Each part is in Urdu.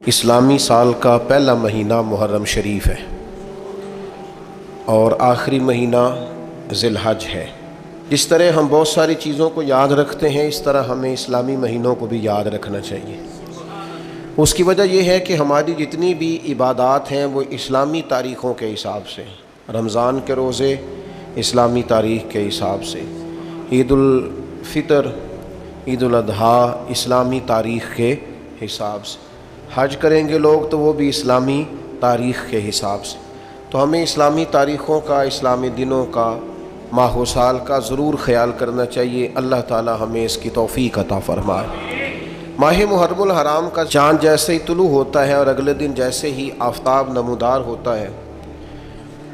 اسلامی سال کا پہلا مہینہ محرم شریف ہے اور آخری مہینہ ذی الحج ہے۔ جس طرح ہم بہت ساری چیزوں کو یاد رکھتے ہیں، اس طرح ہمیں اسلامی مہینوں کو بھی یاد رکھنا چاہیے۔ اس کی وجہ یہ ہے کہ ہماری جتنی بھی عبادات ہیں وہ اسلامی تاریخوں کے حساب سے، رمضان کے روزے اسلامی تاریخ کے حساب سے، عید الفطر، عید الاضحیٰ اسلامی تاریخ کے حساب سے، حج کریں گے لوگ تو وہ بھی اسلامی تاریخ کے حساب سے۔ تو ہمیں اسلامی تاریخوں کا، اسلامی دنوں کا، ماہ و سال کا ضرور خیال کرنا چاہیے۔ اللہ تعالی ہمیں اس کی توفیق عطا فرمائے۔ ماہ محرم الحرام کا چاند جیسے ہی طلوع ہوتا ہے اور اگلے دن جیسے ہی آفتاب نمودار ہوتا ہے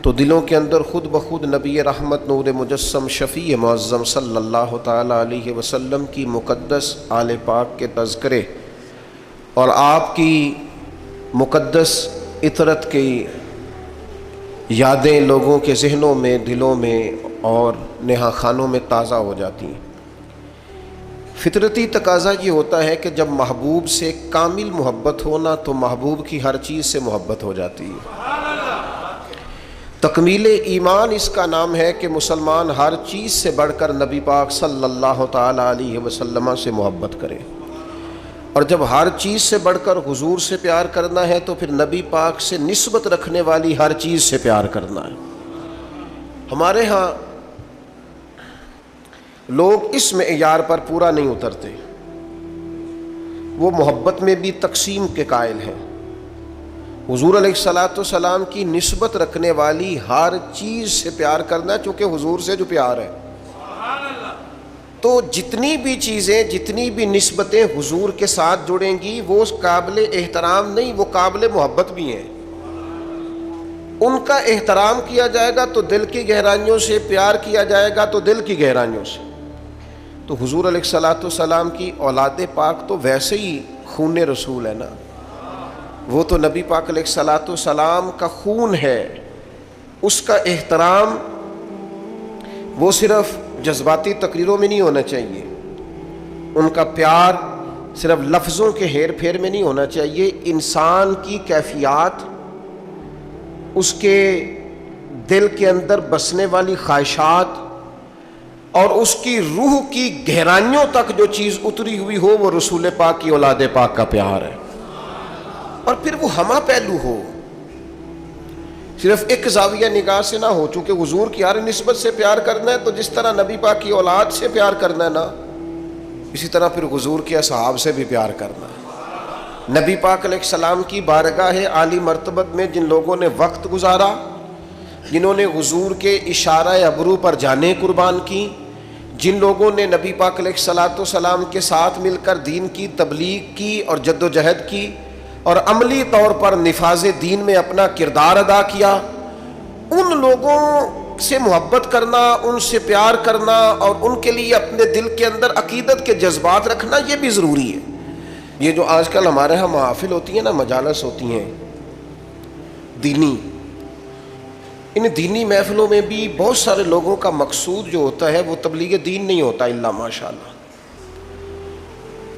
تو دلوں کے اندر خود بخود نبی رحمت نور مجسم شفیع معظم صلی اللہ تعالی علیہ وسلم کی مقدس آل پاک کے تذکرے اور آپ کی مقدس عطرت کی یادیں لوگوں کے ذہنوں میں، دلوں میں اور نہا خانوں میں تازہ ہو جاتی ہیں۔ فطرتی تقاضا یہ ہوتا ہے کہ جب محبوب سے کامل محبت ہونا تو محبوب کی ہر چیز سے محبت ہو جاتی ہے۔ تکمیل ایمان اس کا نام ہے کہ مسلمان ہر چیز سے بڑھ کر نبی پاک صلی اللہ تعالی علیہ وسلم سے محبت کرے، اور جب ہر چیز سے بڑھ کر حضور سے پیار کرنا ہے تو پھر نبی پاک سے نسبت رکھنے والی ہر چیز سے پیار کرنا ہے۔ ہمارے ہاں لوگ اس معیار پر پورا نہیں اترتے، وہ محبت میں بھی تقسیم کے قائل ہیں۔ حضور علیہ الصلوۃ والسلام کی نسبت رکھنے والی ہر چیز سے پیار کرنا، چونکہ حضور سے جو پیار ہے، تو جتنی بھی چیزیں، جتنی بھی نسبتیں حضور کے ساتھ جڑیں گی وہ قابل احترام نہیں، وہ قابل محبت بھی ہیں۔ ان کا احترام کیا جائے گا تو دل کی گہرائیوں سے، پیار کیا جائے گا تو دل کی گہرائیوں سے۔ تو حضور علیہ الصلوۃ والسلام کی اولاد پاک تو ویسے ہی خون رسول ہے نا، وہ تو نبی پاک علیہ الصلوۃ والسلام کا خون ہے۔ اس کا احترام وہ صرف جذباتی تقریروں میں نہیں ہونا چاہیے، ان کا پیار صرف لفظوں کے ہیر پھیر میں نہیں ہونا چاہیے۔ انسان کی کیفیات، اس کے دل کے اندر بسنے والی خواہشات اور اس کی روح کی گہرائیوں تک جو چیز اتری ہوئی ہو وہ رسول پاک کی اولاد پاک کا پیار ہے، اور پھر وہ ہمہ پہلو ہو، صرف ایک زاویہ نگاہ سے نہ ہو۔ چونکہ حضور کی ہر نسبت سے پیار کرنا ہے تو جس طرح نبی پاک کی اولاد سے پیار کرنا ہے نا، اسی طرح پھر حضور کے اصحاب سے بھی پیار کرنا ہے۔ نبی پاک علیہ السلام کی بارگاہ عالی مرتبت میں جن لوگوں نے وقت گزارا، جنہوں نے حضور کے اشارہ ابرو پر جانیں قربان کی، جن لوگوں نے نبی پاک علیہ الصلوۃ والسلام کے ساتھ مل کر دین کی تبلیغ کی اور جد و جہد کی اور عملی طور پر نفاذ دین میں اپنا کردار ادا کیا، ان لوگوں سے محبت کرنا، ان سے پیار کرنا اور ان کے لیے اپنے دل کے اندر عقیدت کے جذبات رکھنا یہ بھی ضروری ہے۔ یہ جو آج کل ہمارے ہاں محافل ہوتی ہیں نا، مجالس ہوتی ہیں دینی، ان دینی محفلوں میں بھی بہت سارے لوگوں کا مقصود جو ہوتا ہے وہ تبلیغ دین نہیں ہوتا الا ماشاءاللہ۔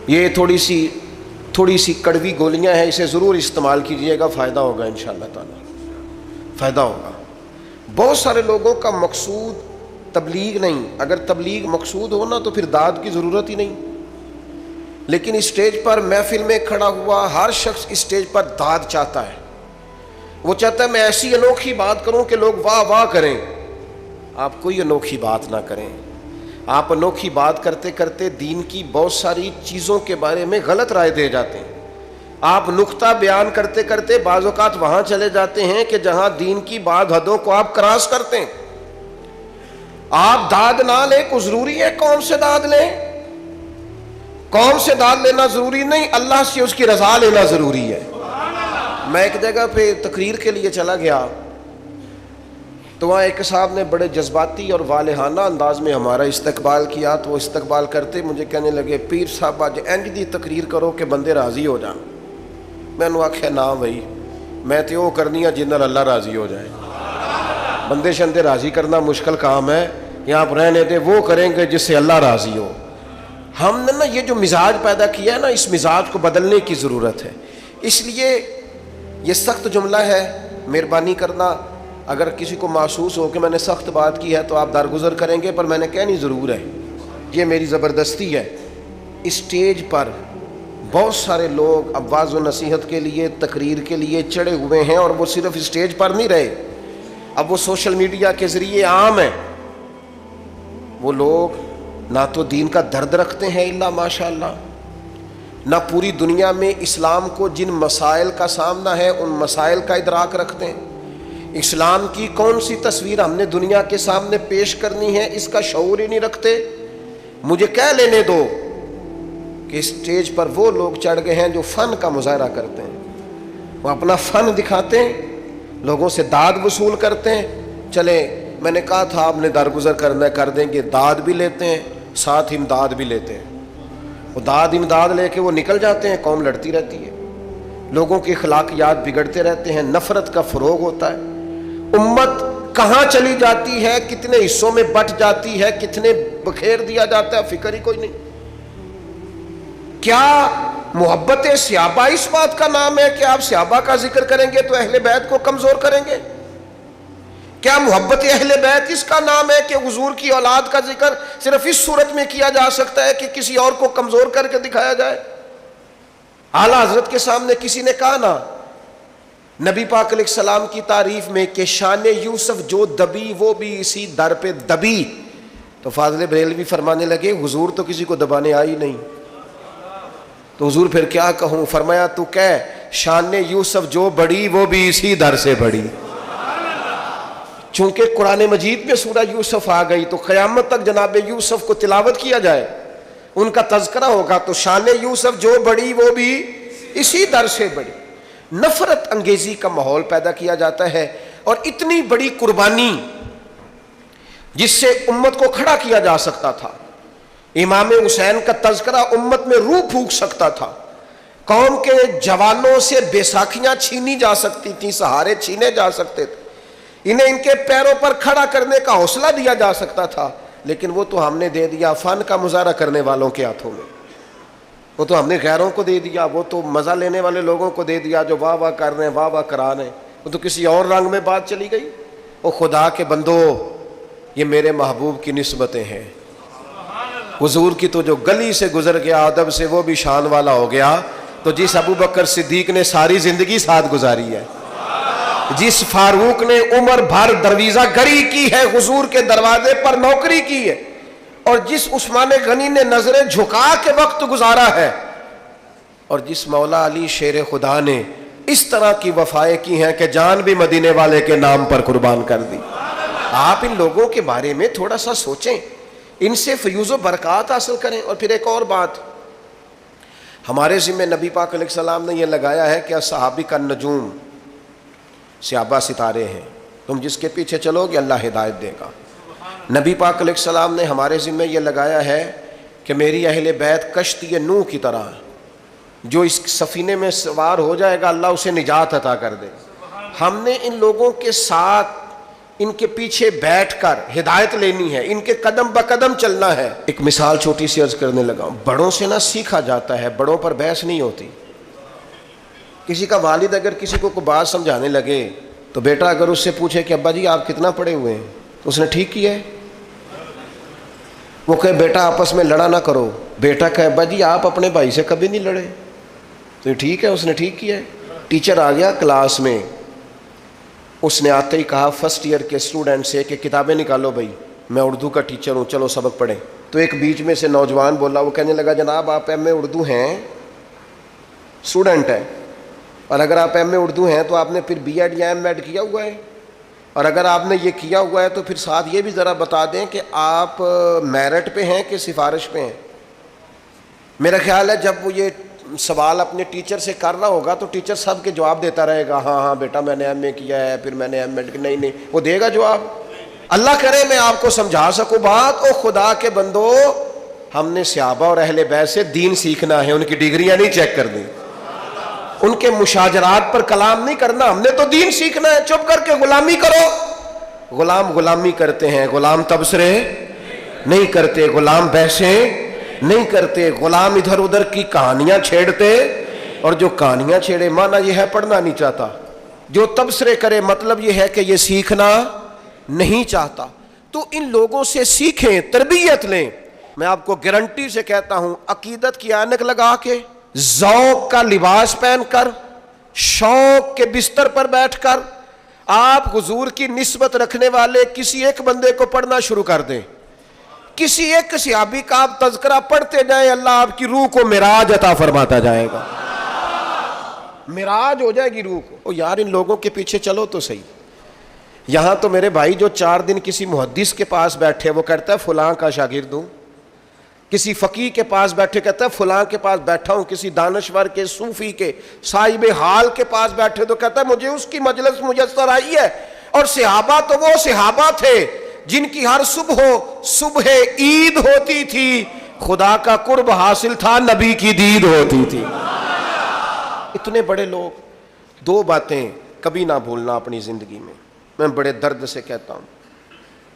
یہ تھوڑی سی کڑوی گولیاں ہیں، اسے ضرور استعمال کیجئے گا، فائدہ ہوگا انشاءاللہ تعالی، فائدہ ہوگا۔ بہت سارے لوگوں کا مقصود تبلیغ نہیں، اگر تبلیغ مقصود ہونا تو پھر داد کی ضرورت ہی نہیں۔ لیکن اسٹیج پر محفل میں کھڑا ہوا ہر شخص اسٹیج پر داد چاہتا ہے، وہ چاہتا ہے میں ایسی انوکھی بات کروں کہ لوگ واہ واہ کریں۔ آپ کوئی انوکھی بات نہ کریں، آپ انوکھی بات کرتے کرتے دین کی بہت ساری چیزوں کے بارے میں غلط رائے دے جاتے ہیں۔ آپ نقطہ بیان کرتے کرتے بعض اوقات وہاں چلے جاتے ہیں کہ جہاں دین کی بعض حدوں کو آپ کراس کرتے ہیں۔ آپ داد نہ لیں، کو ضروری ہے قوم سے داد لیں؟ قوم سے داد لینا ضروری نہیں، اللہ سے اس کی رضا لینا ضروری ہے۔ میں ایک جگہ پہ تقریر کے لیے چلا گیا تو وہاں ایک صاحب نے بڑے جذباتی اور والہانہ انداز میں ہمارا استقبال کیا، تو وہ استقبال کرتے مجھے کہنے لگے پیر صاحب اج انج دی تقریر کرو کہ بندے راضی ہو جان۔ میں نے آخیا نہ بھائی، میں تو وہ کرنی ہے جن نال اللہ راضی ہو جائے، بندے شندے راضی کرنا مشکل کام ہے، یا آپ رہنے دے، وہ کریں گے جس سے اللہ راضی ہو۔ ہم نے نا یہ جو مزاج پیدا کیا ہے نا، اس مزاج کو بدلنے کی ضرورت ہے۔ اس لیے یہ سخت جملہ ہے، مہربانی کرنا اگر کسی کو محسوس ہو کہ میں نے سخت بات کی ہے تو آپ درگزر کریں گے، پر میں نے کہنی ضرور ہے، یہ میری زبردستی ہے۔ اسٹیج پر بہت سارے لوگ اب واعظ و نصیحت کے لیے، تقریر کے لیے چڑھے ہوئے ہیں، اور وہ صرف اسٹیج پر نہیں رہے، اب وہ سوشل میڈیا کے ذریعے عام ہیں۔ وہ لوگ نہ تو دین کا درد رکھتے ہیں الا ماشاء اللہ، نہ پوری دنیا میں اسلام کو جن مسائل کا سامنا ہے ان مسائل کا ادراک رکھتے ہیں، اسلام کی کون سی تصویر ہم نے دنیا کے سامنے پیش کرنی ہے اس کا شعور ہی نہیں رکھتے۔ مجھے کہہ لینے دو کہ اسٹیج پر وہ لوگ چڑھ گئے ہیں جو فن کا مظاہرہ کرتے ہیں، وہ اپنا فن دکھاتے ہیں، لوگوں سے داد وصول کرتے ہیں۔ چلے میں نے کہا تھا آپ نے درگزر کرنا ہے، کر دیں گے، داد بھی لیتے ہیں ساتھ امداد بھی لیتے ہیں، وہ داد امداد لے کے وہ نکل جاتے ہیں، قوم لڑتی رہتی ہے، لوگوں کی اخلاقیات بگڑتے رہتے ہیں، نفرت کا فروغ ہوتا ہے، امت کہاں چلی جاتی ہے، کتنے حصوں میں بٹ جاتی ہے، کتنے بکھیر دیا جاتا ہے، فکر ہی کوئی نہیں۔ کیا محبت صحابہ اس بات کا نام ہے کہ آپ صحابہ کا ذکر کریں گے تو اہل بیت کو کمزور کریں گے؟ کیا محبت اہل بیت اس کا نام ہے کہ حضور کی اولاد کا ذکر صرف اس صورت میں کیا جا سکتا ہے کہ کسی اور کو کمزور کر کے دکھایا جائے؟ اعلیٰ حضرت کے سامنے کسی نے کہا نا نبی پاک علیہ السلام کی تعریف میں کہ شان یوسف جو دبی وہ بھی اسی در پہ دبی، تو فاضل بریلوی فرمانے لگے حضور تو کسی کو دبانے آئی نہیں، تو حضور پھر کیا کہوں؟ فرمایا تو کہہ شان یوسف جو بڑی وہ بھی اسی در سے بڑی۔ چونکہ قرآن مجید میں سورہ یوسف آ گئی تو قیامت تک جناب یوسف کو تلاوت کیا جائے، ان کا تذکرہ ہوگا، تو شان یوسف جو بڑی وہ بھی اسی در سے بڑی۔ نفرت انگیزی کا ماحول پیدا کیا جاتا ہے، اور اتنی بڑی قربانی جس سے امت کو کھڑا کیا جا سکتا تھا، امام حسین کا تذکرہ امت میں روح پھونک سکتا تھا، قوم کے جوانوں سے بیساکھیاں چھینی جا سکتی تھیں، سہارے چھینے جا سکتے تھے، انہیں ان کے پیروں پر کھڑا کرنے کا حوصلہ دیا جا سکتا تھا، لیکن وہ تو ہم نے دے دیا فن کا مظاہرہ کرنے والوں کے ہاتھوں میں، وہ تو ہم نے غیروں کو دے دیا، وہ تو مزہ لینے والے لوگوں کو دے دیا جو واہ واہ کر رہے ہیں، واہ واہ کرا رہے ہیں، وہ تو کسی اور رنگ میں بات چلی گئی۔ وہ خدا کے بندو، یہ میرے محبوب کی نسبتیں ہیں، حضور کی تو جو گلی سے گزر گیا ادب سے وہ بھی شان والا ہو گیا، تو جس ابو بکر صدیق نے ساری زندگی ساتھ گزاری ہے، جس فاروق نے عمر بھر درویزہ گری کی ہے، حضور کے دروازے پر نوکری کی ہے، اور جس عثمان غنی نے نظریں جھکا کے وقت گزارا ہے، اور جس مولا علی شیر خدا نے اس طرح کی وفائیں کی ہیں کہ جان بھی مدینے والے کے نام پر قربان کر دی۔ آپ ان لوگوں کے بارے میں تھوڑا سا سوچیں، ان سے فیوز و برکات حاصل کریں۔ اور پھر ایک اور بات ہمارے ذمہ نبی پاک علیہ السلام نے یہ لگایا ہے کہ صحابی کا نجوم، صحابہ ستارے ہیں، تم جس کے پیچھے چلو گے اللہ ہدایت دے گا۔ نبی پاک علیہ السلام نے ہمارے ذمہ یہ لگایا ہے کہ میری اہل بیت کشتی نوح کی طرح، جو اس سفینے میں سوار ہو جائے گا اللہ اسے نجات عطا کر دے۔ ہم نے ان لوگوں کے ساتھ، ان کے پیچھے بیٹھ کر ہدایت لینی ہے، ان کے قدم بقدم چلنا ہے۔ ایک مثال چھوٹی سی عرض کرنے لگا، بڑوں سے نہ سیکھا جاتا ہے، بڑوں پر بحث نہیں ہوتی۔ کسی کا والد اگر کسی کو کوئی بات سمجھانے لگے تو بیٹا اگر اس سے پوچھے کہ ابا جی آپ کتنا پڑھے ہوئے ہیں تو اس نے ٹھیک کیا ہے، وہ کہے بیٹا آپس میں لڑا نہ کرو، بیٹا کہے ابا جی آپ اپنے بھائی سے کبھی نہیں لڑے، تو ٹھیک ہے، اس نے ٹھیک کیا ہے۔ ٹیچر آ گیا کلاس میں، اس نے آتے ہی کہا فرسٹ ایئر کے اسٹوڈنٹ سے کہ کتابیں نکالو بھائی، میں اردو کا ٹیچر ہوں، چلو سبق پڑھیں۔ تو ایک بیچ میں سے نوجوان بولا، وہ کہنے لگا جناب آپ ایم اے اردو ہیں، اسٹوڈنٹ ہیں، اور اگر آپ ایم اے اردو ہیں تو آپ نے پھر بی ایڈ یا ایم ایڈ کیا ہوا ہے، اور اگر آپ نے یہ کیا ہوا ہے تو پھر ساتھ یہ بھی ذرا بتا دیں کہ آپ میرٹ پہ ہیں کہ سفارش پہ ہیں۔ میرا خیال ہے جب وہ یہ سوال اپنے ٹیچر سے کر رہا ہوگا تو ٹیچر سب کے جواب دیتا رہے گا، ہاں ہاں بیٹا میں نے ایم اے کیا ہے، پھر میں نے ایم ایڈ، نہیں وہ دے گا جواب۔ اللہ کرے میں آپ کو سمجھا سکوں بات۔ او خدا کے بندو، ہم نے صحابہ اور اہل بیت سے دین سیکھنا ہے، ان کی ڈگریاں نہیں چیک کرنی، ان کے مشاجرات پر کلام نہیں کرنا، ہم نے تو دین سیکھنا ہے۔ چپ کر کے غلامی کرو، غلام غلامی کرتے ہیں، غلام تبصرے نہیں کرتے، غلام بحثیں نہیں کرتے، غلام ادھر ادھر کی کہانیاں چھیڑتے اور جو کہانیاں چھیڑے مانا یہ ہے پڑھنا نہیں چاہتا، جو تبصرے کرے مطلب یہ ہے کہ یہ سیکھنا نہیں چاہتا۔ تو ان لوگوں سے سیکھیں، تربیت لیں۔ میں آپ کو گارنٹی سے کہتا ہوں، عقیدت کی اینک لگا کے، ذوق کا لباس پہن کر، شوق کے بستر پر بیٹھ کر آپ حضور کی نسبت رکھنے والے کسی ایک بندے کو پڑھنا شروع کر دیں، کسی ایک صحابی کا آپ تذکرہ پڑھتے جائیں، اللہ آپ کی روح کو معراج عطا فرماتا جائے گا، معراج ہو جائے گی روح کو۔ او یار ان لوگوں کے پیچھے چلو تو صحیح۔ یہاں تو میرے بھائی جو 4 دن کسی محدث کے پاس بیٹھے وہ کہتا ہے فلاں کا شاگرد ہوں، کسی فقیہ کے پاس بیٹھے کہتا ہے فلاں کے پاس بیٹھا ہوں، کسی دانشور کے، صوفی کے، صاحب حال کے پاس بیٹھے تو کہتا ہے مجھے اس کی مجلس میسر آئی ہے۔ اور صحابہ تو وہ صحابہ تھے جن کی ہر صبح عید ہوتی تھی، خدا کا قرب حاصل تھا، نبی کی دید ہوتی تھی۔ اتنے بڑے لوگ۔ 2 باتیں کبھی نہ بھولنا اپنی زندگی میں، میں بڑے درد سے کہتا ہوں۔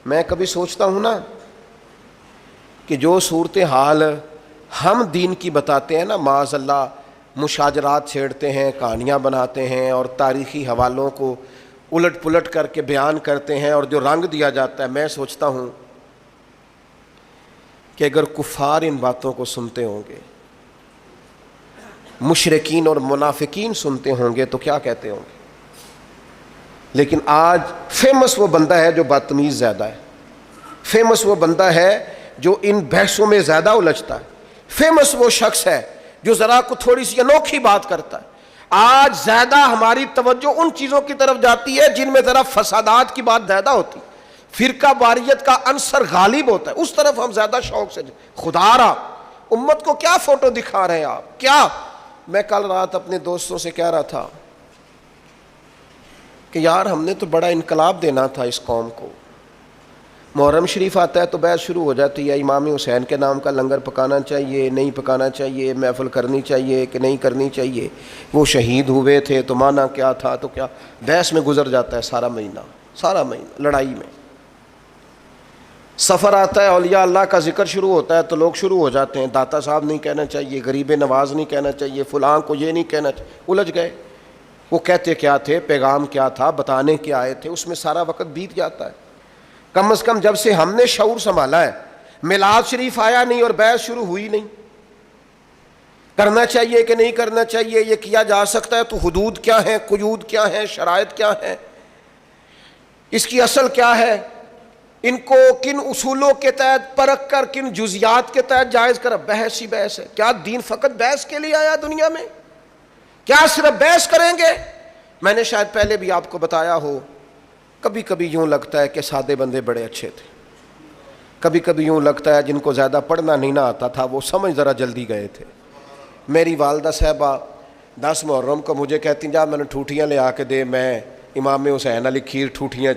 میں کبھی سوچتا ہوں نا کہ جو صورتحال ہم دین کی بتاتے ہیں نا، معاذ اللہ مشاجرات چھیڑتے ہیں، کہانیاں بناتے ہیں اور تاریخی حوالوں کو الٹ پلٹ کر کے بیان کرتے ہیں اور جو رنگ دیا جاتا ہے، میں سوچتا ہوں کہ اگر کفار ان باتوں کو سنتے ہوں گے، مشرکین اور منافقین سنتے ہوں گے تو کیا کہتے ہوں گے؟ لیکن آج فیمس وہ بندہ ہے جو بدتمیز زیادہ ہے، فیمس وہ بندہ ہے جو ان بحثوں میں زیادہ الجھتا ہے، فیمس وہ شخص ہے جو ذرا کو تھوڑی سی انوکھی بات کرتا ہے۔ آج زیادہ ہماری توجہ ان چیزوں کی طرف جاتی ہے جن میں ذرا فسادات کی بات زیادہ ہوتی، فرقہ واریت کا عنصر غالب ہوتا ہے، اس طرف ہم زیادہ شوق سے۔ خدا را امت کو کیا فوٹو دکھا رہے ہیں آپ؟ کیا؟ میں کل رات اپنے دوستوں سے کہہ رہا تھا کہ یار ہم نے تو بڑا انقلاب دینا تھا اس قوم کو۔ محرم شریف آتا ہے تو بحث شروع ہو جاتی ہے، امام حسین کے نام کا لنگر پکانا چاہیے، نہیں پکانا چاہیے، محفل کرنی چاہیے کہ نہیں کرنی چاہیے، وہ شہید ہوئے تھے تو مانا کیا تھا، تو کیا بحث میں گزر جاتا ہے سارا مہینہ لڑائی میں۔ سفر آتا ہے، اولیاء اللہ کا ذکر شروع ہوتا ہے تو لوگ شروع ہو جاتے ہیں، داتا صاحب نہیں کہنا چاہیے، غریب نواز نہیں کہنا چاہیے، فلاں کو یہ نہیں کہنا چاہیے، الجھ گئے۔ وہ کہتے کیا تھے، پیغام کیا تھا، بتانے کیا آئے تھے، اس میں سارا وقت بیت جاتا ہے۔ کم از کم جب سے ہم نے شعور سنبھالا ہے، میلاد شریف آیا نہیں اور بحث شروع ہوئی نہیں، کرنا چاہیے کہ نہیں کرنا چاہیے، یہ کیا جا سکتا ہے تو حدود کیا ہیں، قیود کیا ہیں، شرائط کیا ہیں، اس کی اصل کیا ہے، ان کو کن اصولوں کے تحت پرکھ کر کن جزیات کے تحت جائز کر، بحث ہی بحث ہے۔ کیا دین فقط بحث کے لیے آیا دنیا میں؟ کیا صرف بحث کریں گے؟ میں نے شاید پہلے بھی آپ کو بتایا ہو، کبھی کبھی یوں لگتا ہے کہ سادے بندے بڑے اچھے تھے، کبھی کبھی یوں لگتا ہے جن کو زیادہ پڑھنا نہیں نہ آتا تھا وہ سمجھ ذرا جلدی گئے تھے۔ میری والدہ صاحبہ 10 محرم کو مجھے کہتی جا میں نے ٹھوٹیاں لے آ کے دے، میں امام حسین علی کھیر ٹھوٹیاں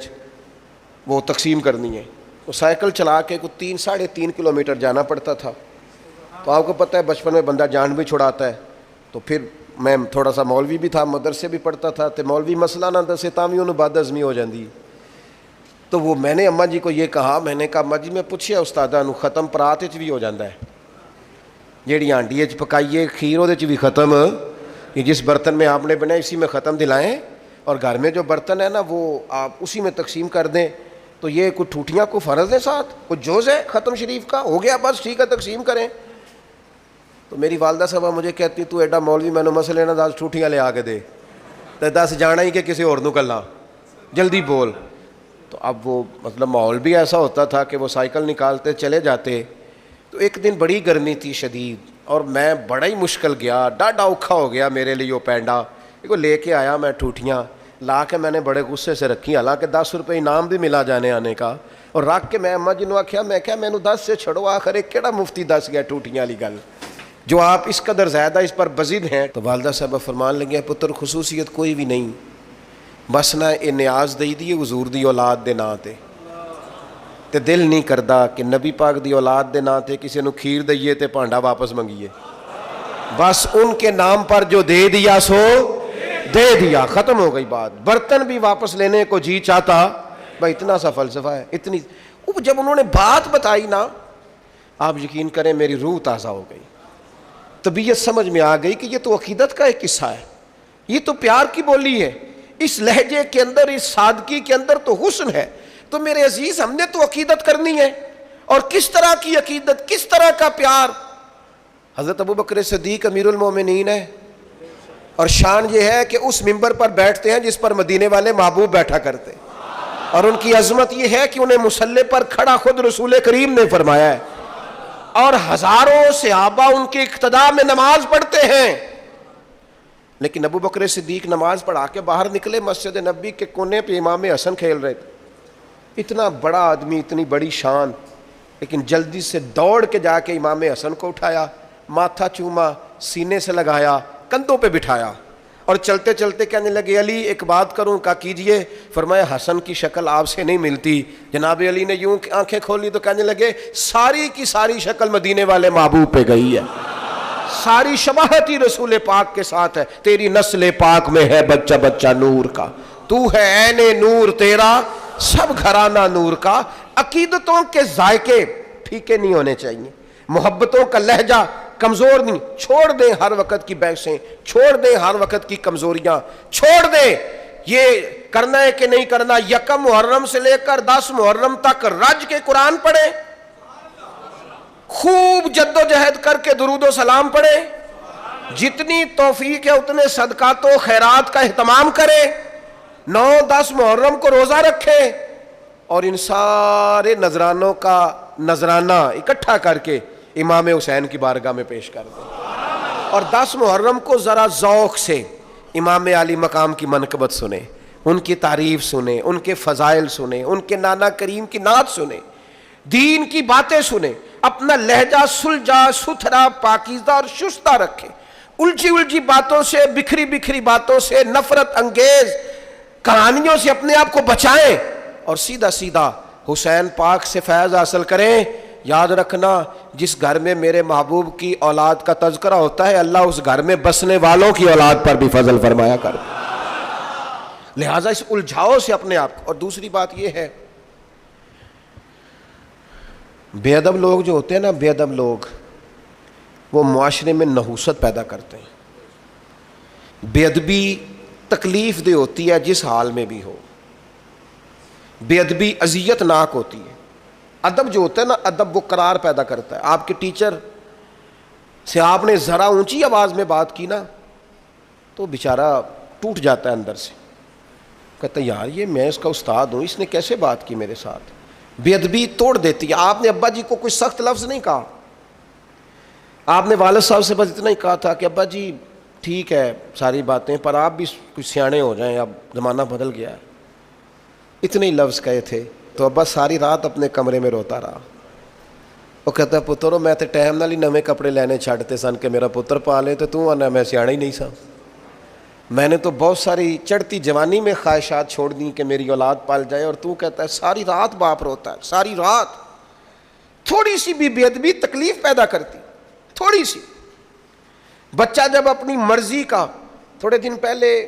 وہ تقسیم کرنی ہے۔ وہ سائیکل چلا کے کو 3-3.5 کلومیٹر جانا پڑتا تھا۔ تو آپ کو پتہ ہے بچپن میں بندہ جان بھی چھڑاتا ہے، تو پھر میں تھوڑا سا مولوی بھی تھا، مدرسے بھی پڑھتا تھا، تو مولوی مسئلہ نہ دسے تاں بھی انہوں بد ہضمی ہو جاندی۔ تو وہ میں نے اماں جی کو یہ کہا، میں نے کہا اماں جی میں پوچھیا استادہ نو ختم پرات وچ بھی ہو جاتا ہے، جیڑی ہانڈی وچ پکائیے کھیر وہ بھی ختم، یہ جس برتن میں آپ نے بنایا اسی میں ختم دلائیں، اور گھر میں جو برتن ہے نا وہ آپ اسی میں تقسیم کر دیں، تو یہ کوئی ٹوٹیاں کو فرض ہے، ساتھ کوئی جوز ہے ختم شریف کا، ہو گیا بس ٹھیک ہے تقسیم کریں۔ تو میری والدہ صاحبہ مجھے کہتی تو ایڈا مولوی میں نے مسئلے نہ 10 ٹوٹیاں لے آ کے دے، تو 10 جانا ہی کہ کسی اور نو کلا جلدی بول۔ تو اب وہ مطلب ماحول بھی ایسا ہوتا تھا کہ وہ سائیکل نکالتے چلے جاتے۔ تو ایک دن بڑی گرمی تھی شدید، اور میں بڑا ہی مشکل گیا، ڈاڈا اوکھا ہو گیا میرے لیے وہ پینڈا، وہ لے کے آیا میں ٹوٹیاں لا کے میں نے بڑے غصے سے رکھی، حالانکہ 10 روپے انعام بھی ملا جانے آنے کا، اور رکھ کے میں اماں جی نو آکھیا، میں کہا مینوں 10 سے چھڑو، آخر ایک کیڑا مفتی دس گیا ٹوٹیاں والی گل جو آپ اس قدر زیادہ اس پر بزد ہیں۔ تو والدہ صاحبہ فرمان لگے پتر خصوصیت کوئی بھی نہیں، بس نہ یہ نیاز دئی دی حضور دی اولاد دے نا تے دل نہیں کردا کہ نبی پاک دی اولاد دے نا تے کسی نو کھیر دئیے تے پانڈا واپس منگیے، بس ان کے نام پر جو دے دیا سو دے دیا، ختم ہو گئی بات۔ برتن بھی واپس لینے کو جی چاہتا، بھائی اتنا سا فلسفہ ہے، اتنی جب انہوں نے بات بتائی نا، آپ یقین کریں میری روح تازہ ہو گئی، طبیعت سمجھ میں آ گئی کہ یہ تو عقیدت کا ایک قصہ ہے، یہ تو پیار کی بولی ہے، اس لہجے کے اندر، اس سادگی کے اندر تو حسن ہے۔ تو میرے عزیز، ہم نے تو عقیدت کرنی ہے، اور کس طرح کی عقیدت، کس طرح کا پیار۔ حضرت ابوبکر صدیق امیر المومنین ہے، اور شان یہ ہے کہ اس ممبر پر بیٹھتے ہیں جس پر مدینے والے محبوب بیٹھا کرتے، اور ان کی عظمت یہ ہے کہ انہیں مصلی پر کھڑا خود رسول کریم نے فرمایا ہے، اور ہزاروں صحابہ ان کے اقتداء میں نماز پڑھتے ہیں۔ لیکن ابوبکر صدیق نماز پڑھا کے باہر نکلے، مسجد نبوی کے کونے پہ امام حسن کھیل رہے تھے، اتنا بڑا آدمی، اتنی بڑی شان، لیکن جلدی سے دوڑ کے جا کے امام حسن کو اٹھایا، ماتھا چوما، سینے سے لگایا، کندھوں پہ بٹھایا، اور چلتے چلتے کہنے لگے علی ایک بات کروں؟ کہا کیجئے۔ فرمایا حسن کی شکل آپ سے نہیں ملتی۔ جناب علی نے یوں آنکھیں کھولی تو کہنے لگے ساری کی ساری شکل مدینے والے محبوب پہ گئی ہے، ساری شباہت ہی رسول پاک کے ساتھ ہے، تیری نسل پاک میں ہے بچہ بچہ نور کا، تو ہے عین نور تیرا سب گھرانہ نور کا۔ عقیدتوں کے ذائقے پھیکے نہیں ہونے چاہیے، محبتوں کا لہجہ کمزور نہیں۔ چھوڑ دیں ہر وقت کی بحثیں، چھوڑ دیں ہر وقت کی کمزوریاں، چھوڑ دیں یہ کرنا ہے کہ نہیں کرنا۔ یکم محرم سے لے کر 10 محرم تک رج کے قرآن پڑھیں، خوب جد و جہد کر کے درود و سلام پڑھیں، جتنی توفیق ہے اتنے صدقات و خیرات کا اہتمام کریں، 9-10 محرم کو روزہ رکھیں، اور ان سارے نذرانوں کا نذرانہ اکٹھا کر کے امام حسین کی بارگاہ میں پیش کر دیں، اور 10 محرم کو ذرا ذوق سے امام علی مقام کی منقبت سنیں، ان کی تعریف سنیں، ان کے فضائل سنیں، ان کے نانا کریم کی نعت سنیں، دین کی باتیں سنیں، اپنا لہجہ سلجھا ستھرا پاکیزہ اور شستہ رکھیں، الجھی الجھی باتوں سے، بکھری بکھری باتوں سے، نفرت انگیز کہانیوں سے اپنے آپ کو بچائیں، اور سیدھا سیدھا حسین پاک سے فیض حاصل کریں۔ یاد رکھنا جس گھر میں میرے محبوب کی اولاد کا تذکرہ ہوتا ہے، اللہ اس گھر میں بسنے والوں کی اولاد پر بھی فضل فرمایا کر، لہٰذا اس الجھاؤ سے اپنے آپ کو۔ اور دوسری بات یہ ہے، بے ادب لوگ جو ہوتے ہیں نا، بے ادب لوگ، وہ معاشرے میں نحوست پیدا کرتے ہیں۔ بے ادبی تکلیف دہ ہوتی ہے جس حال میں بھی ہو، بے ادبی اذیت ناک ہوتی ہے۔ ادب جو ہوتا ہے نا، ادب وہ قرار پیدا کرتا ہے۔ آپ کے ٹیچر سے آپ نے ذرا اونچی آواز میں بات کی نا تو بیچارہ ٹوٹ جاتا ہے اندر سے، کہتا ہے یار یہ میں اس کا استاد ہوں، اس نے کیسے بات کی میرے ساتھ۔ بے ادبی توڑ دیتی ہے۔ آپ نے ابا جی کو کوئی سخت لفظ نہیں کہا، آپ نے والد صاحب سے بس اتنا ہی کہا تھا کہ ابا جی ٹھیک ہے ساری باتیں، پر آپ بھی کچھ سیانے ہو جائیں، اب زمانہ بدل گیا ہے، اتنے ہی لفظ کہے تھے۔ تو ابا ساری رات اپنے کمرے میں روتا رہا۔ وہ کہتا ہے پترو میں تے ٹائم نال ہی نویں کپڑے لینے چھڈتے سن کہ میرا پتر پالے، تو تو آنا میں سیاڑا ہی نہیں سا۔ میں نے تو بہت ساری چڑھتی جوانی میں خواہشات چھوڑ دیں کہ میری اولاد پال جائے، اور تو کہتا ہے ساری رات باپ روتا ہے، ساری رات۔ تھوڑی سی بھی بے ادبی تکلیف پیدا کرتی، تھوڑی سی۔ بچہ جب اپنی مرضی کا، تھوڑے دن پہلے،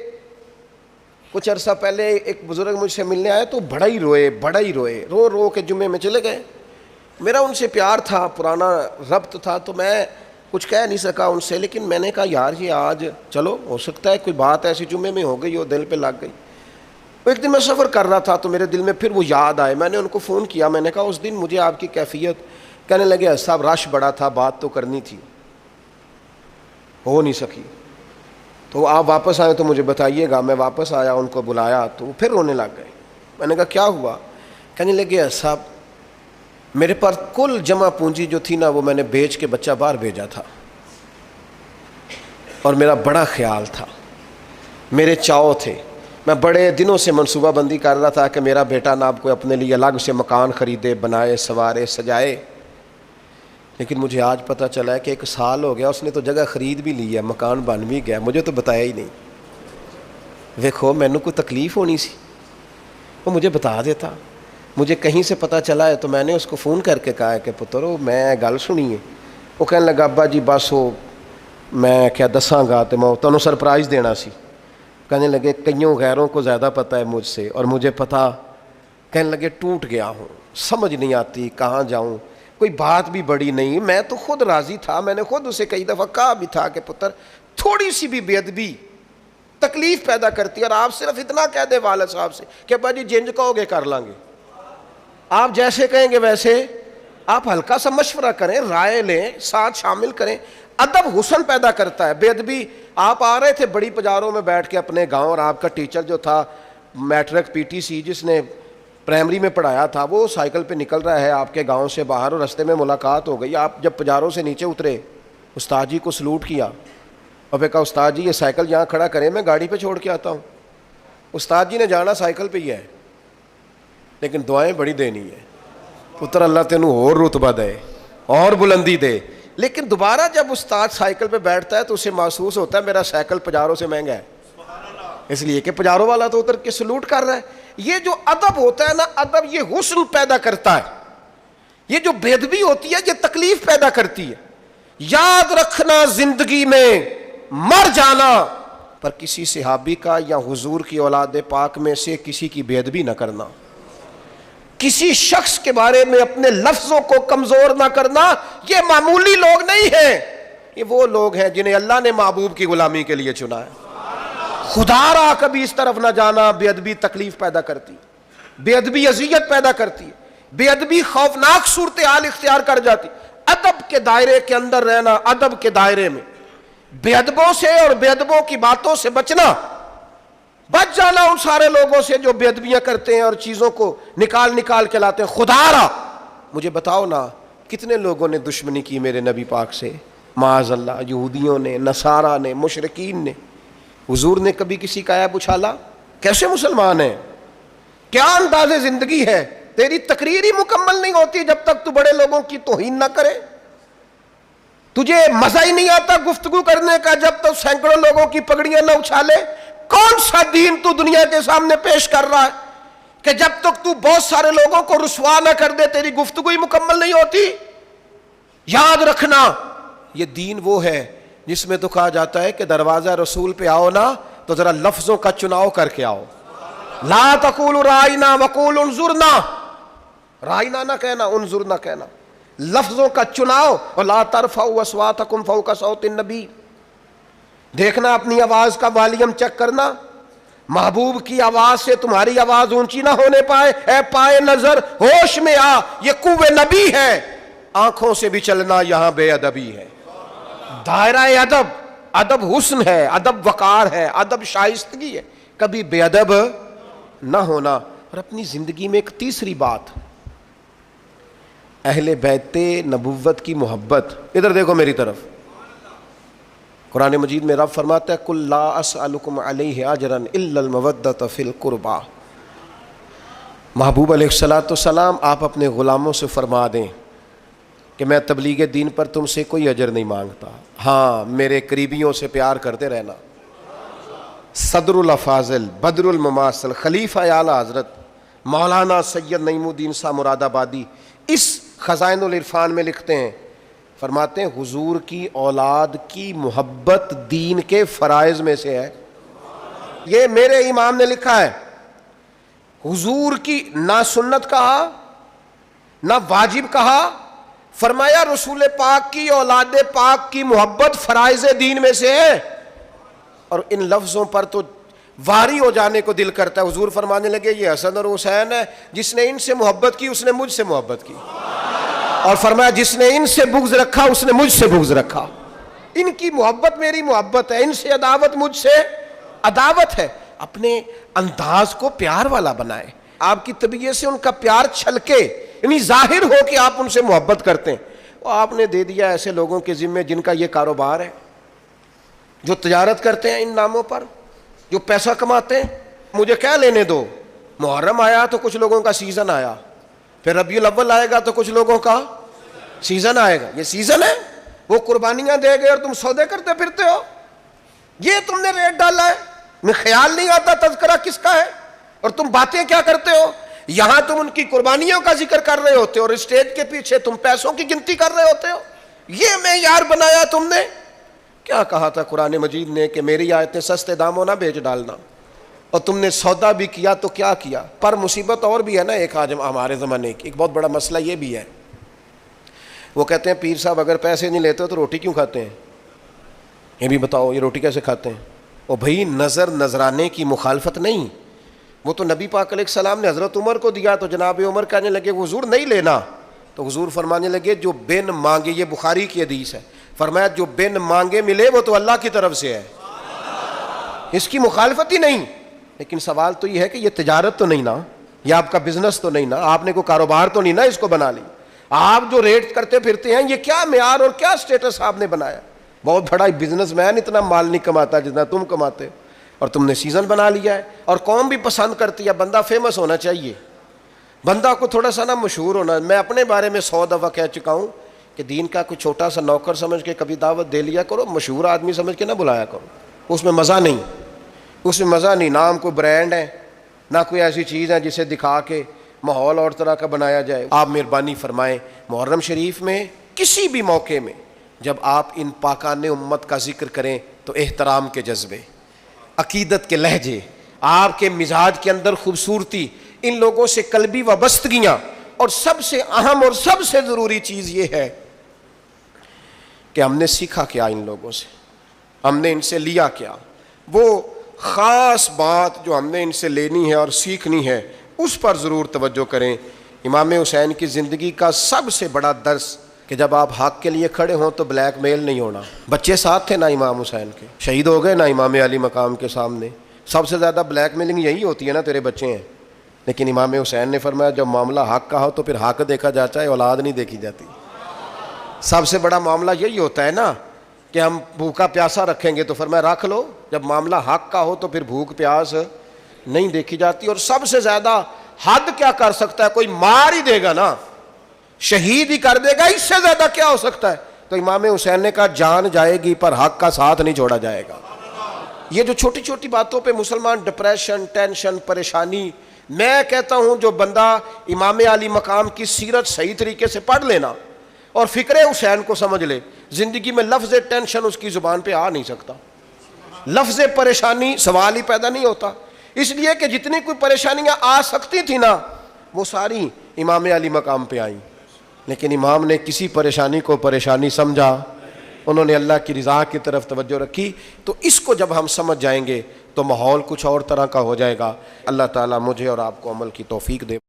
کچھ عرصہ پہلے ایک بزرگ مجھ سے ملنے آیا تو بڑا ہی روئے، رو رو کے جمعے میں چلے گئے۔ میرا ان سے پیار تھا، پرانا ربط تھا، تو میں کچھ کہہ نہیں سکا ان سے، لیکن میں نے کہا یار یہ آج چلو ہو سکتا ہے کوئی بات ایسی جمعے میں ہو گئی ہو، دل پہ لگ گئی۔ ایک دن میں سفر کر رہا تھا تو میرے دل میں پھر وہ یاد آئے، میں نے ان کو فون کیا، میں نے کہا اس دن مجھے آپ کی کیفیت، کہنے لگے صاحب رش بڑا تھا، بات تو کرنی تھی، ہو نہیں سکی، تو آپ واپس آئے تو مجھے بتائیے گا۔ میں واپس آیا، ان کو بلایا تو وہ پھر رونے لگ گئے۔ میں نے کہا کیا ہوا؟ کہنے لگے صاحب میرے پاس کل جمع پونجی جو تھی نا وہ میں نے بیچ کے بچہ باہر بھیجا تھا، اور میرا بڑا خیال تھا، میرے چاؤ تھے، میں بڑے دنوں سے منصوبہ بندی کر رہا تھا کہ میرا بیٹا نا آپ کو اپنے لیے الگ سے مکان خریدے، بنائے، سوارے، سجائے، لیکن مجھے آج پتہ چلا ہے کہ 1 سال ہو گیا، اس نے تو جگہ خرید بھی لی ہے، مکان بن بھی گیا، مجھے تو بتایا ہی نہیں۔ دیکھو مینوں کوئی تکلیف ہونی سی، وہ مجھے بتا دیتا۔ مجھے کہیں سے پتہ چلا ہے تو میں نے اس کو فون کر کے کہا کہ پترو میں گل سنی ہے۔ وہ کہنے لگا ابا جی بس ہو میں کیا دساں گا تو میں تمہیں سرپرائز دینا سی۔ کہنے لگے کئیوں غیروں کو زیادہ پتہ ہے مجھ سے، اور مجھے پتہ، کہنے لگے ٹوٹ گیا ہوں، سمجھ نہیں آتی کہاں جاؤں، کوئی بات بھی بڑی نہیں, میں تو خود راضی تھا, میں نے خود اسے کئی دفعہ کہا بھی تھا کہ پتر تھوڑی سی بھی بے ادبی تکلیف پیدا کرتی ہے, اور آپ صرف اتنا کہہ دیں والد صاحب سے کہ ابا جی جنج کہو گے کر لیں گے, آپ جیسے کہیں گے ویسے, آپ ہلکا سا مشورہ کریں, رائے لیں, ساتھ شامل کریں. ادب حسن پیدا کرتا ہے. بے ادبی, آپ آ رہے تھے بڑی بازاروں میں بیٹھ کے اپنے گاؤں, اور آپ کا ٹیچر جو تھا میٹرک پی ٹی سی جس نے پرائمری میں پڑھایا تھا, وہ سائیکل پہ نکل رہا ہے آپ کے گاؤں سے باہر, اور رستے میں ملاقات ہو گئی. آپ جب بازاروں سے نیچے اترے, استاد جی کو سلوٹ کیا اور پھر کہا استاد جی یہ سائیکل یہاں کھڑا کریں, میں گاڑی پہ چھوڑ کے آتا ہوں. استاد جی نے جانا سائیکل پہ ہی ہے, لیکن دعائیں بڑی دینی ہے, پتر اللہ تینوں اور رتبہ دے اور بلندی دے. لیکن دوبارہ جب استاد سائیکل پہ بیٹھتا ہے تو اسے محسوس ہوتا ہے میرا سائیکل پجاروں سے مہنگا ہے, اس لیے کہ پجاروں والا تو اتر کے سلوٹ کر رہا ہے. یہ جو ادب ہوتا ہے نا, ادب یہ حسن پیدا کرتا ہے. یہ جو بے ادبی ہوتی ہے یہ تکلیف پیدا کرتی ہے. یاد رکھنا زندگی میں مر جانا, پر کسی صحابی کا یا حضور کی اولاد پاک میں سے کسی کی بے ادبی نہ کرنا, کسی شخص کے بارے میں اپنے لفظوں کو کمزور نہ کرنا. یہ معمولی لوگ نہیں ہیں, یہ وہ لوگ ہیں جنہیں اللہ نے محبوب کی غلامی کے لیے چنا ہے. خدا را کبھی اس طرف نہ جانا. بے ادبی تکلیف پیدا کرتی, بے ادبی اذیت پیدا کرتی ہے, بے ادبی خوفناک صورتحال اختیار کر جاتی. ادب کے دائرے کے اندر رہنا, ادب کے دائرے میں بے ادبوں سے اور بے ادبوں کی باتوں سے بچنا, بچ جانا ان سارے لوگوں سے جو بے ادبیاں کرتے ہیں اور چیزوں کو نکال کے لاتے ہیں. خدا را مجھے بتاؤ نا کتنے لوگوں نے دشمنی کی میرے نبی پاک سے, معاذ اللہ, یہودیوں نے, نصارہ نے, مشرکین نے. حضور نے کبھی کسی کا عیب اچھالا؟ کیسے مسلمان ہیں؟ کیا انداز زندگی ہے؟ تیری تقریر ہی مکمل نہیں ہوتی جب تک تو بڑے لوگوں کی توہین نہ کرے. تجھے مزہ ہی نہیں آتا گفتگو کرنے کا جب تک سینکڑوں لوگوں کی پگڑیاں نہ اچھالے. کون سا دین تو دنیا کے سامنے پیش کر رہا ہے کہ جب تک تو بہت سارے لوگوں کو رسوا نہ کر دے تیری گفتگو ہی مکمل نہیں ہوتی؟ یاد رکھنا یہ دین وہ ہے جس میں تو کہا جاتا ہے کہ دروازہ رسول پہ آؤ نا تو ذرا لفظوں کا چناؤ کر کے آؤ. لا تقولوا رائنا وقولوا انظرنا, رائنا نہ کہنا, انظرنا کہنا. لفظوں کا چناؤ. اور لا ترفعوا اصواتکم فوق صوت النبی, دیکھنا اپنی آواز کا والیوم چیک کرنا, محبوب کی آواز سے تمہاری آواز اونچی نہ ہونے پائے. اے پائے نظر ہوش میں آ, یہ قوے نبی ہے. آنکھوں سے بھی چلنا یہاں بے ادبی ہے. دائرہ ادب, ادب حسن ہے, ادب وقار ہے, ادب شائستگی ہے, کبھی بے ادب نہ ہونا. اور اپنی زندگی میں ایک تیسری بات, اہل بیت نبوت کی محبت. ادھر دیکھو میری طرف, قرآن مجید میں رب فرماتا ہے قل لا اسألکم علیہ اجرا الا المودۃ فی القربى. محبوب علیہ السلام آپ اپنے غلاموں سے فرما دیں کہ میں تبلیغ دین پر تم سے کوئی اجر نہیں مانگتا, ہاں میرے قریبیوں سے پیار کرتے رہنا. صدر الافاضل, بدر المماثل, خلیفہ اعلی حضرت مولانا سید نعیم الدین صاحب مراد آبادی اس خزائن العرفان میں لکھتے ہیں, فرماتے ہیں حضور کی اولاد کی محبت دین کے فرائض میں سے ہے. یہ میرے امام نے لکھا ہے. حضور کی نہ سنت کہا نہ واجب کہا, فرمایا رسول پاک کی اولاد پاک کی محبت فرائض دین میں سے ہے. اور ان لفظوں پر تو واری ہو جانے کو دل کرتا ہے. حضور فرمانے لگے یہ حسن اور حسین ہے, جس نے ان سے محبت کی اس نے مجھ سے محبت کی. اور فرمایا جس نے ان سے بغض رکھا اس نے مجھ سے بغض رکھا. ان کی محبت میری محبت ہے, ان سے عداوت مجھ سے عداوت ہے. اپنے انداز کو پیار والا بنائے, آپ کی طبیعت سے ان کا پیار چھلکے, یعنی ظاہر ہو کہ آپ ان سے محبت کرتے ہیں. وہ آپ نے دے دیا ایسے لوگوں کے ذمے جن کا یہ کاروبار ہے, جو تجارت کرتے ہیں ان ناموں پر, جو پیسہ کماتے ہیں. مجھے کیا لینے دو, محرم آیا تو کچھ لوگوں کا سیزن آیا, پھر ربیع الاول آئے گا تو کچھ لوگوں کا سیزن آئے گا. یہ سیزن ہے, وہ قربانیاں دے گئے اور تم سودے کرتے پھرتے ہو. یہ تم نے ریٹ ڈالا ہے, میں خیال نہیں آتا تذکرہ کس کا ہے, اور تم باتیں کیا کرتے ہو. یہاں تم ان کی قربانیوں کا ذکر کر رہے ہوتے ہو اور اسٹیج کے پیچھے تم پیسوں کی گنتی کر رہے ہوتے ہو. یہ معیار بنایا تم نے. کیا کہا تھا قرآن مجید نے کہ میری آیتیں سستے داموں نہ بیچ ڈالنا, اور تم نے سودا بھی کیا تو کیا کیا. پر مصیبت اور بھی ہے نا, ایک آج ہمارے زمانے کی ایک بہت بڑا مسئلہ یہ بھی ہے وہ کہتے ہیں پیر صاحب اگر پیسے نہیں لیتے تو روٹی کیوں کھاتے ہیں؟ یہ بھی بتاؤ یہ روٹی کیسے کھاتے ہیں؟ اور بھائی نظر نذرانے کی مخالفت نہیں، وہ تو نبی پاک علیہ السلام نے حضرت عمر کو دیا تو جناب عمر کہنے لگے حضور نہیں لینا، تو حضور فرمانے لگے جو بن مانگے، یہ بخاری کی حدیث ہے، فرمایا جو بن مانگے ملے وہ تو اللہ کی طرف سے ہے، اس کی مخالفت ہی نہیں۔ لیکن سوال تو یہ ہے کہ یہ تجارت تو نہیں نا، یہ آپ کا بزنس تو نہیں نا، آپ نے کوئی کاروبار تو نہیں نا اس کو بنا لی، آپ جو ریٹ کرتے پھرتے ہیں یہ کیا معیار اور کیا سٹیٹس آپ نے بنایا؟ بہت بڑا بزنس مین اتنا مال نہیں کماتا جتنا تم کماتے، اور تم نے سیزن بنا لیا ہے، اور قوم بھی پسند کرتی ہے، بندہ فیمس ہونا چاہیے، بندہ کو تھوڑا سا نا مشہور ہونا۔ میں اپنے بارے میں 100 دفعہ کہہ چکا ہوں کہ دین کا کوئی چھوٹا سا نوکر سمجھ کے کبھی دعوت دے لیا کرو، مشہور آدمی سمجھ کے نہ بلایا کرو، اس میں مزہ نہیں، اس میں مزہ نہیں، نام کوئی برانڈ ہے نہ کوئی ایسی چیز ہے جسے دکھا کے ماحول اور طرح کا بنایا جائے۔ آپ مہربانی فرمائیں محرم شریف میں کسی بھی موقع میں جب آپ ان پاکان امت کا ذکر کریں تو احترام کے جذبے، عقیدت کے لہجے، آپ کے مزاج کے اندر خوبصورتی، ان لوگوں سے قلبی وابستگیاں، اور سب سے اہم اور سب سے ضروری چیز یہ ہے کہ ہم نے سیکھا کیا ان لوگوں سے، ہم نے ان سے لیا کیا، وہ خاص بات جو ہم نے ان سے لینی ہے اور سیکھنی ہے اس پر ضرور توجہ کریں۔ امام حسین کی زندگی کا سب سے بڑا درس کہ جب آپ حق کے لیے کھڑے ہوں تو بلیک میل نہیں ہونا۔ بچے ساتھ تھے نا امام حسین کے، شہید ہو گئے نا امام علی مقام کے سامنے، سب سے زیادہ بلیک میلنگ یہی ہوتی ہے نا، تیرے بچے ہیں، لیکن امام حسین نے فرمایا جب معاملہ حق کا ہو تو پھر حق دیکھا جاتا ہے، اولاد نہیں دیکھی جاتی۔ سب سے بڑا معاملہ یہی ہوتا ہے نا کہ ہم بھوکا پیاسا رکھیں گے، تو فرمایا رکھ لو، جب معاملہ حق کا ہو تو پھر بھوک پیاس نہیں دیکھی جاتی۔ اور سب سے زیادہ حد کیا کر سکتا ہے؟ کوئی مار ہی دے گا نا، شہید ہی کر دے گا، اس سے زیادہ کیا ہو سکتا ہے؟ تو امام حسین نے کہا جان جائے گی پر حق کا ساتھ نہیں چھوڑا جائے گا۔ یہ جو چھوٹی چھوٹی باتوں پہ مسلمان ڈپریشن، ٹینشن، پریشانی، میں کہتا ہوں جو بندہ امام علی مقام کی سیرت صحیح طریقے سے پڑھ لینا اور فکر حسین کو سمجھ لے، زندگی میں لفظ ٹینشن اس کی زبان پہ آ نہیں سکتا، لفظ پریشانی سوال ہی پیدا نہیں ہوتا، اس لیے کہ جتنی کوئی پریشانیاں آ سکتی تھی نا وہ ساری امام علی مقام پہ آئیں، لیکن امام نے کسی پریشانی کو پریشانی سمجھا، انہوں نے اللہ کی رضا کی طرف توجہ رکھی۔ تو اس کو جب ہم سمجھ جائیں گے تو ماحول کچھ اور طرح کا ہو جائے گا۔ اللہ تعالیٰ مجھے اور آپ کو عمل کی توفیق دے۔